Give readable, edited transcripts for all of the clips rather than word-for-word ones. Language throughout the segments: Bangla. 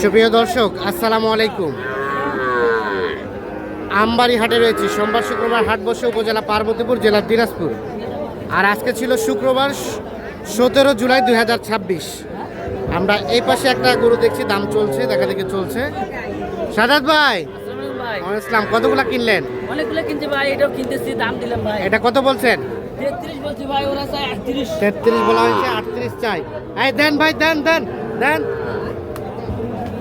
সুপ্রিয় দর্শক, আসসালামু আলাইকুম। আমবাড়ি হাটে রয়েছে। সোমবার শুক্রবার হাট বসে উপজেলা পার্বতীপুর, জেলা দিনাজপুর। আর আজকে ছিল শুক্রবার 17 জুলাই 2026। আমরা এই পাশে একটা গরু দেখছি, দাম চলছে, দেখা দেখি চলছে। সাদাত ভাই, ইসলাম কতগুলা কিনলেন? অনেকগুলো কিনছি ভাই, এটাও কিনতেছি, দাম দিলাম ভাই। এটা কত বলছেন? 33 বলছি ভাই, ওরা চাই 38। 33 বলা হয়েছে, 38 চাই। এই দেন ভাই, দেন দেন দেন।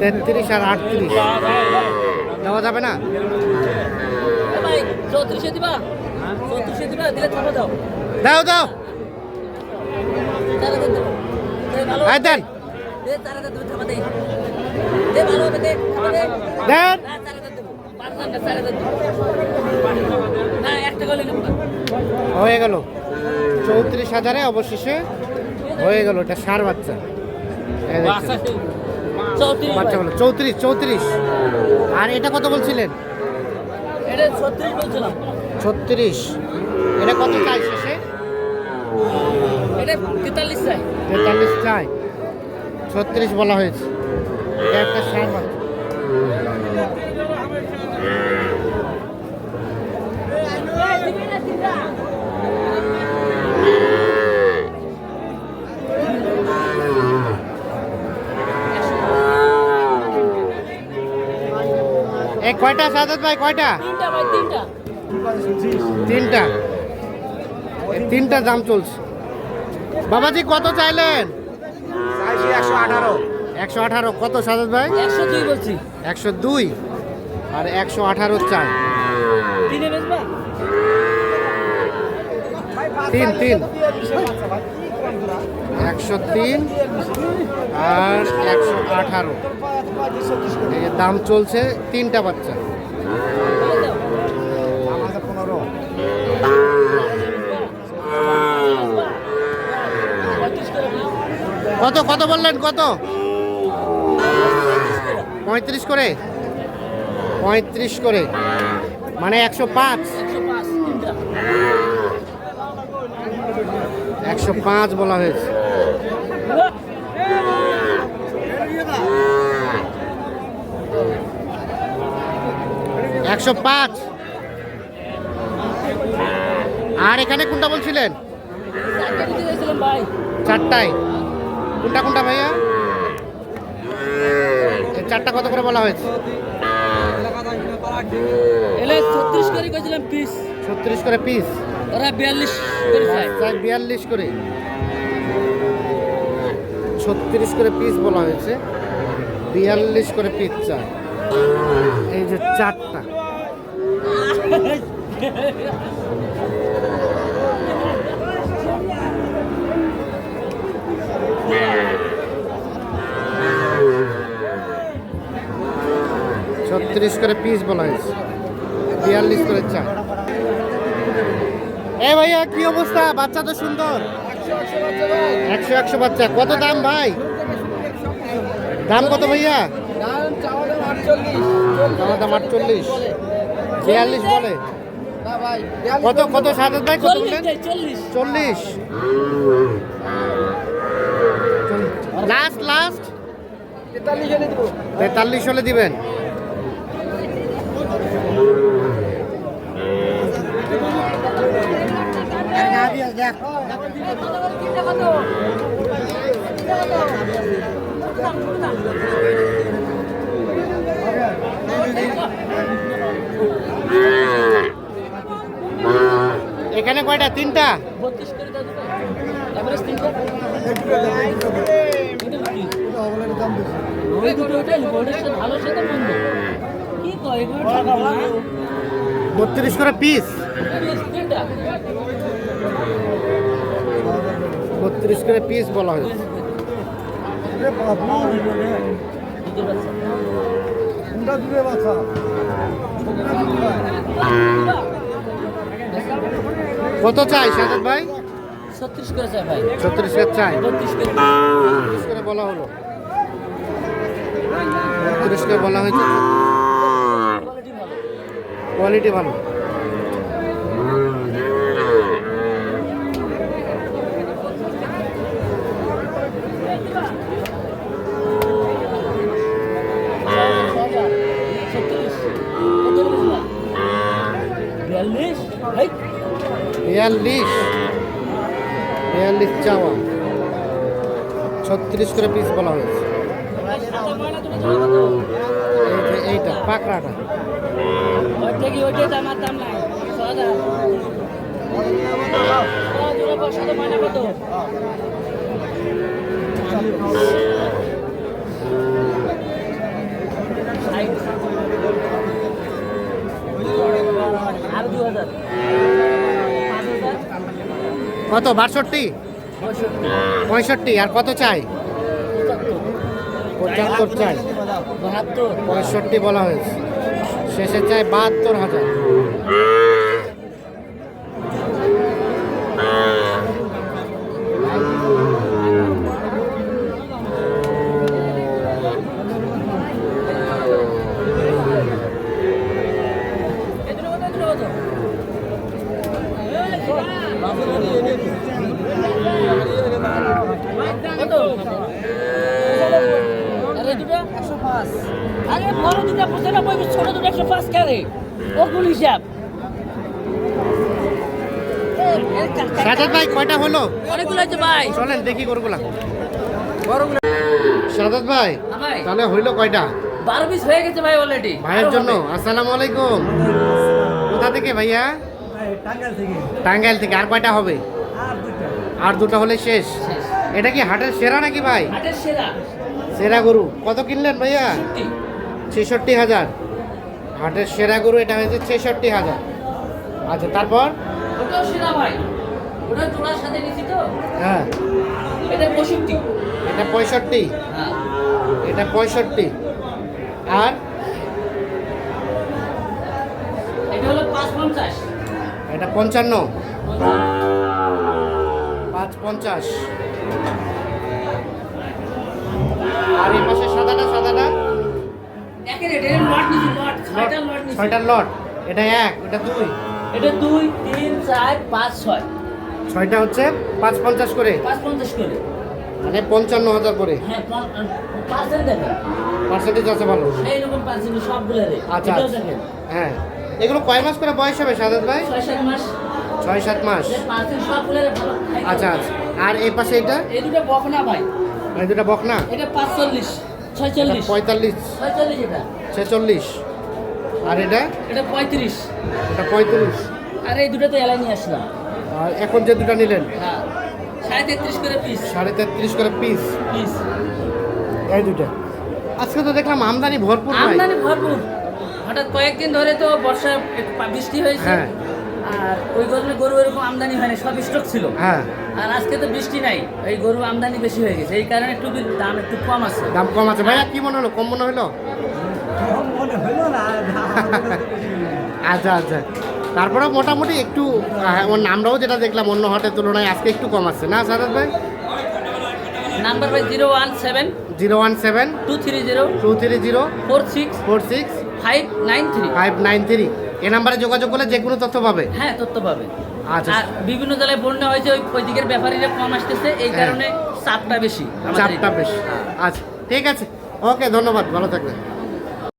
33 আর 38 দেওয়া যাবে না? ভাই 34 দিবা, 34 দিবা, দিলে থামা দাও। দাও দাও, তারা দেন, ভালো এই দেন দে, তারা দেন, থামা দে, দে ভালো হবে, দে থামা দে, দেন। না তারা দেন, পারলাম না, তারা দেন না, একটা গলে নেব। হয়ে গেল 34,000-এ অবশেষে হয়ে গেল। এটা সার বাচ্চা, এই দেখছেন, 34 বাচ্চা বলো 34। আর এটা কত বলছিলেন? এটা 36 বলছিলাম। 36। এটা কত চাই শেষে? এটা 43 চাই। 43 চাই, 36 বলা হয়েছে। এটা একটা সার বাচ্চা। এই কয়টা সাদাত ভাই, কয়টা? তিনটা ভাই, তিনটা। তিনটা। এই তিনটা দাম চলছে। বাবাজি কত চাইলেন? 118। কত সাদাত ভাই? 102 বলছি। 102 আর 118 চাই। তিনে বেচবা? 3 103 আর 118। এই যে দাম চলছে, তিনটা বাচ্চা। কত কত বললেন? কত? 35 করে? 35 করে মানে 105। 105 বলা হয়েছে। $105। আর এখানে কোনটা বলছিলেন? ভাই চারটায়। কোনটা কোনটা ভাইয়া? এই চারটা কত করে বলা হয়েছে? এলে 36 করে কইছিলাম পিস। 36 করে পিস। ওরা 42 করে চাই। 42 করে। 36 করে পিস বলা হয়েছে, 42 করে পিস চাই। এই যে চারটা। $36 করে পিস বলা হয়েছে, 42 করে চাই। এ ভাইয়া কি অবস্থা? বাচ্চা তো সুন্দর। 100 বাচ্চা। কত দাম ভাই? দাম কত ভাইয়া? দাম 48। 42 বলে। কত কত সাদাত ভাই? কত বললেন? 40। লাস্ট 43 হলে দিবেন। এখানে কয়টা? তিনটা। 32 করে দাও তো। এভারেজ তিনটা। ওই দুটো ওটাই বোর্ডের সাথে ভালো সাথে মন্দ। কি কয় এগুলো? 32 করে পিস। তিনটা। 32 করে পিস বলা হয়েছে। কত চাই সাদাত ভাই? 36 করে চাই ভাই। 36 করে চাই। 32 করে। 32 করে বলা হলো। 32 করে বলা হয়েছে। কোয়ালিটি ভালো। 42 চাওয়া, 36 করে পিস বলা হয়েছে। এই যে এইটা পাকড়াটা ওইটাই দাম আর দাম নাই 6,000 জোড়া বসাতে ময়না কত আর 2,000 কত? 62, 65 আর কত চাই? 75 চাই, 72 65 বলা হয়েছে, শেষে চাই 72,000। আরে বড় দুটা 95, ছোট দুটা 105 করে ওগুলো হিসাব। সাজাদ ভাই কয়টা হলো? অনেকগুলো আছে ভাই। চলেন দেখি গরুগুলা। সাজাদ ভাই ভাই তাহলে হইলো কয়টা? 12 পিস হয়ে গেছে ভাই অলরেডি। ভাইয়ের জন্য আসসালামু আলাইকুম। কোথা থেকে ভাইয়া? টাঙ্গাইল থেকে। আর কয়টা হবে? আর দুটো হলে শেষ। এটা কি হাটের সেরা নাকি ভাই? হাটের সেরা সেরা গরু। কত কিনলেন ভাইয়া? 66,000। হাটের সেরা গরু এটা হয়েছে 66,000। আচ্ছা তারপর? ওটাও সেরা ভাই, ওটা জোড়ার সাথে নিছি তো। হ্যাঁ এটা 65। এটা 65, হ্যাঁ এটা 65 আর এটা হলো 550। এটা 55, 550। আর এই পাশে সাদাটা একে রেট এর লট নিছি, লট 6টা লট নিছি। 6টার লট। এটা 1, এটা 2, এটা 2 3 4 5 6 6টা হচ্ছে 550 করে, 550 করে। মানে 55,000 করে। হ্যাঁ 5% দেখেন, পার্সেন্টেজ আছে ভালো। এইরকম 5% সবগুলো রে। আচ্ছা এটাও দেখেন হ্যাঁ। এগুলো কয় মাস করে বয়স হবে সাদাত ভাই? 6-7 মাস। 6-7 মাস। এই 5% সবগুলো রে ভালো। আচ্ছা আচ্ছা। আর এই পাশে এটা? এই দুটো বকনা ভাই। এই দুটা বকনা। এটা 45 46 45 46 এটা। 46। আর এটা? এটা 35। এটা 35। আর এই দুটো তো এলাই নিয়ে আসলাম। আর এখন যে দুটা নিলেন? হ্যাঁ 33.5 করে পিস। 33.5 করে পিস। পিস এই দুটা। আজকে তো দেখলাম আমদানি ভরপুর ভাই। আমদানি ভরপুর। হঠাৎ কয়েকদিন ধরে তো বর্ষা বৃষ্টি হয়েছে। হ্যাঁ। আর ওই গরু এরকম আমদানি হয়নি, সব স্টক ছিল। হ্যাঁ। আর আজকে তো বৃষ্টি নাই, এই গরু আমদানি বেশি হয়ে গেছে, এই কারণে একটু দাম একটু কম আছে। দাম কম আছে ভাইয়া। কি মনে হলো? কম মনে হলো? আচ্ছা আচ্ছা। তারপরে মোটামুটি একটু আমরাও যেটা দেখলাম অন্য হাটের তুলনায় আজকে একটু কম আছে না সাদাত ভাই? নাম্বার ভাই 017 017 230 230 46 46 593। 593। এই নাম্বারে যোগাযোগ করলে যে কোনো তথ্য পাবে। হ্যাঁ তথ্য পাবে। আচ্ছা। আর বিভিন্ন জেলায় বন্যা হয়েছে, ওই দিকের ব্যাপারীরা কম আসতেছে, এই কারণে চাপটা বেশি। চাপটা বেশি। আচ্ছা ঠিক আছে, ওকে ধন্যবাদ, ভালো থাকবেন।